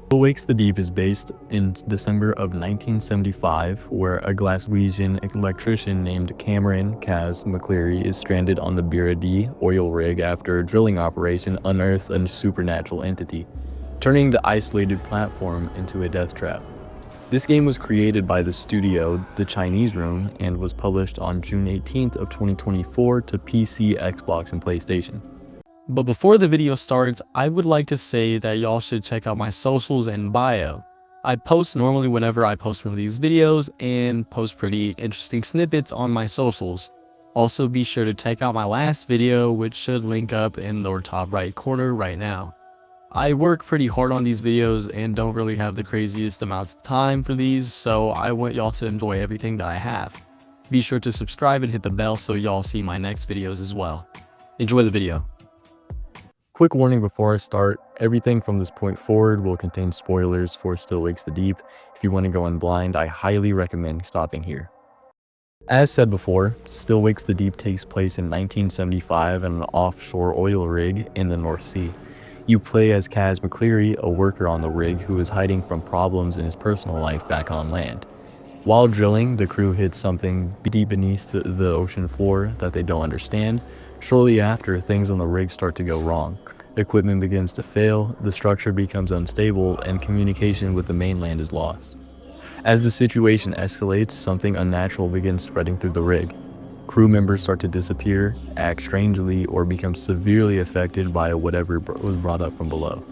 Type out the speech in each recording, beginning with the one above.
Oleksa Dobree is based in December of 1975, where a Glaswegian electrician named Cameron Kaz McCleary is stranded on the PookyBuddy oil rig after a drilling operation unearths a supernatural entity, turning the isolated platform into a death trap. This game was created by the studio The Chinese Room and was published on June 18th of 2024 to PC, Xbox, and PlayStation. But before the video starts, I would like to say that y'all should check out my socials and bio. I post normally whenever I post one of these videos and post pretty interesting snippets on my socials. Also be sure to check out my last video, which should link up in the top right corner right now. I work pretty hard on these videos and don't really have the craziest amounts of time for these, so I want y'all to enjoy everything that I have. Be sure to subscribe and hit the bell so y'all see my next videos as well. Enjoy the video. Quick warning before I start, everything from this point forward will contain spoilers for Still Wakes the Deep. If you want to go in blind, I highly recommend stopping here. As said before, Still Wakes the Deep takes place in 1975 in an offshore oil rig in the North Sea. You play as Kaz McCleary, a worker on the rig who is hiding from problems in his personal life back on land. While drilling, the crew hits something deep beneath the ocean floor that they don't understand. Shortly after, things on the rig start to go wrong. Equipment begins to fail, the structure becomes unstable, and communication with the mainland is lost. As the situation escalates, something unnatural begins spreading through the rig. Crew members start to disappear, act strangely, or become severely affected by whatever was brought up from below.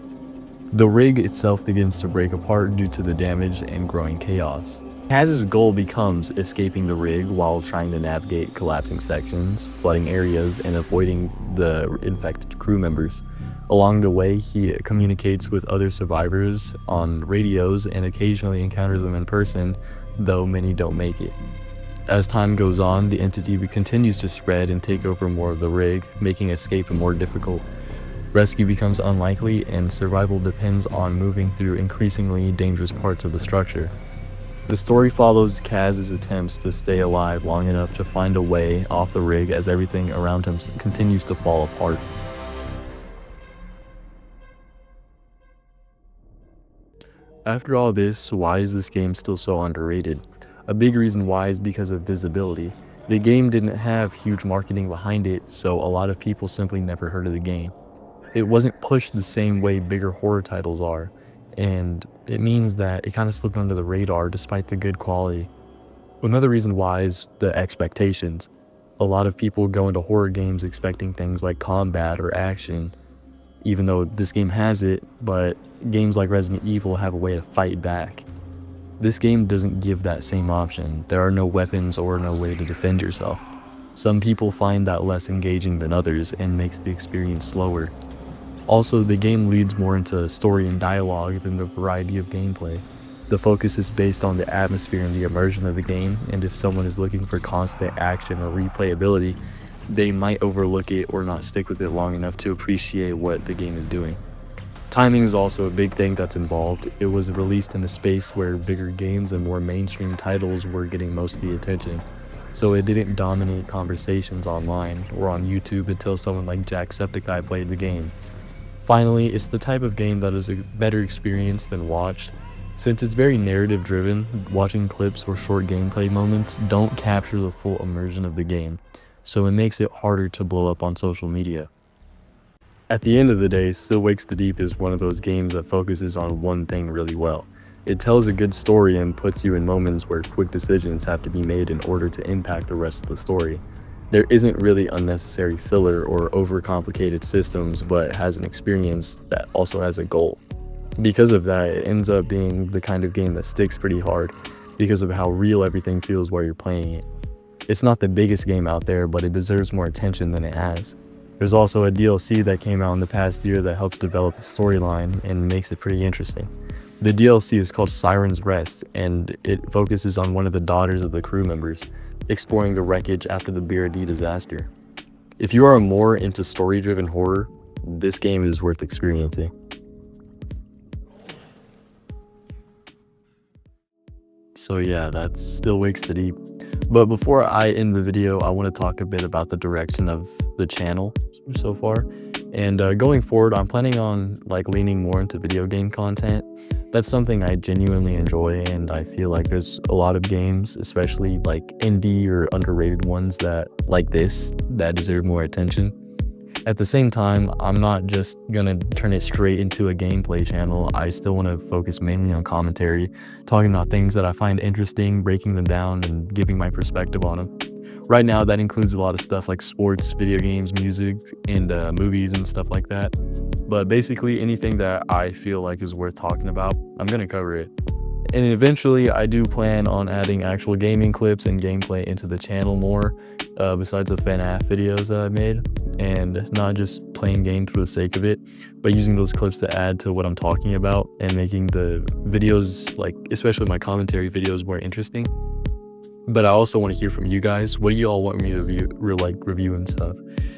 The rig itself begins to break apart due to the damage and growing chaos. Kaz's goal becomes escaping the rig while trying to navigate collapsing sections, flooding areas, and avoiding the infected crew members. Along the way, he communicates with other survivors on radios and occasionally encounters them in person, though many don't make it. As time goes on, the entity continues to spread and take over more of the rig, making escape more difficult. Rescue becomes unlikely, and survival depends on moving through increasingly dangerous parts of the structure. The story follows Kaz's attempts to stay alive long enough to find a way off the rig as everything around him continues to fall apart. After all this, why is this game still so underrated? A big reason why is because of visibility. The game didn't have huge marketing behind it, so a lot of people simply never heard of the game. It wasn't pushed the same way bigger horror titles are, and it means that it kind of slipped under the radar despite the good quality. Another reason why is the expectations. A lot of people go into horror games expecting things like combat or action, even though this game has it, but games like Resident Evil have a way to fight back. This game doesn't give that same option. There are no weapons or no way to defend yourself. Some people find that less engaging than others and makes the experience slower. Also, the game leads more into story and dialogue than the variety of gameplay. The focus is based on the atmosphere and the immersion of the game, and if someone is looking for constant action or replayability, they might overlook it or not stick with it long enough to appreciate what the game is doing. Timing is also a big thing that's involved. It was released in a space where bigger games and more mainstream titles were getting most of the attention, so it didn't dominate conversations online or on YouTube until someone like Jacksepticeye played the game. Finally, it's the type of game that is a better experience than watched. Since it's very narrative driven, watching clips or short gameplay moments don't capture the full immersion of the game, so it makes it harder to blow up on social media. At the end of the day, Still Wakes the Deep is one of those games that focuses on one thing really well. It tells a good story and puts you in moments where quick decisions have to be made in order to impact the rest of the story. There isn't really unnecessary filler or overcomplicated systems, but has an experience that also has a goal. Because of that, it ends up being the kind of game that sticks pretty hard because of how real everything feels while you're playing it. It's not the biggest game out there, but it deserves more attention than it has. There's also a DLC that came out in the past year that helps develop the storyline and makes it pretty interesting. The DLC is called Siren's Rest, and it focuses on one of the daughters of the crew members, exploring the wreckage after the PookyBuddy disaster. If you are more into story-driven horror, this game is worth experiencing. So yeah, that Still Wakes the Deep. But before I end the video, I want to talk a bit about the direction of the channel so far. And going forward, I'm planning on like leaning more into video game content. That's something I genuinely enjoy, and I feel like there's a lot of games, especially like indie or underrated ones that like this, that deserve more attention. At the same time, I'm not just gonna turn it straight into a gameplay channel. I still want to focus mainly on commentary, talking about things that I find interesting, breaking them down, and giving my perspective on them. Right now, that includes a lot of stuff like sports, video games, music, and movies and stuff like that. But basically, anything that I feel like is worth talking about, I'm gonna cover it. And eventually, I do plan on adding actual gaming clips and gameplay into the channel more, besides the FNAF videos that I made, and not just playing games for the sake of it, but using those clips to add to what I'm talking about and making the videos, like especially my commentary videos, more interesting. But I also want to hear from you guys. What do you all want me to review and stuff?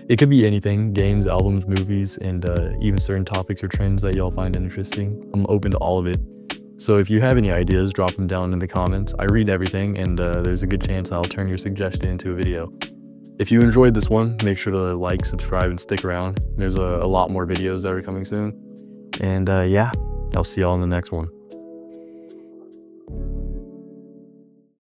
It could be anything: games, albums, movies, and even certain topics or trends that y'all find interesting. I'm open to all of it. So if you have any ideas, drop them down in the comments. I read everything, and there's a good chance I'll turn your suggestion into a video. If you enjoyed this one, make sure to like, subscribe, and stick around. There's a lot more videos that are coming soon. And yeah, I'll see y'all in the next one.